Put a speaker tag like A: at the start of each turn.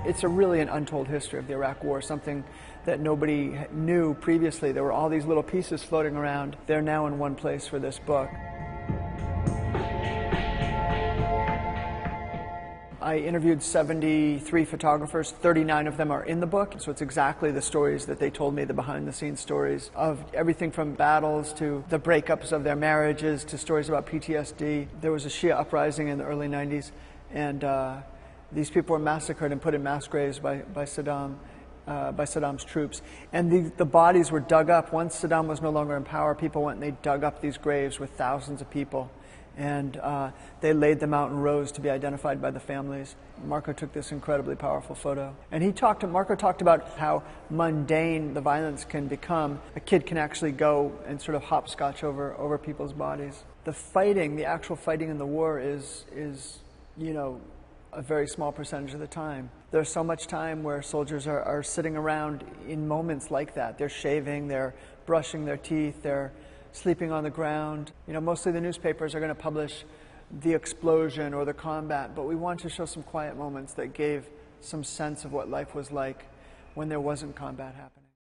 A: It's really an untold history of the Iraq War, something that nobody knew previously. There were all these little pieces floating around. They're now in one place for this book. I interviewed 73 photographers. 39 of them are in the book, so it's exactly the stories that they told me, the behind-the-scenes stories of everything from battles to the breakups of their marriages to stories about PTSD. There was a Shia uprising in the early 90s, and these people were massacred and put in mass graves by Saddam's troops. And the bodies were dug up. Once Saddam was no longer in power, people went and they dug up these graves with thousands of people. And they laid them out in rows to be identified by the families. Marco took this incredibly powerful photo. And Marco talked about how mundane the violence can become. A kid can actually go and sort of hopscotch over people's bodies. The fighting, the actual fighting in the war is you know, a very small percentage of the time. There's so much time where soldiers are sitting around in moments like that. They're shaving, they're brushing their teeth, they're sleeping on the ground. You know, mostly the newspapers are going to publish the explosion or the combat, but we want to show some quiet moments that gave some sense of what life was like when there wasn't combat happening.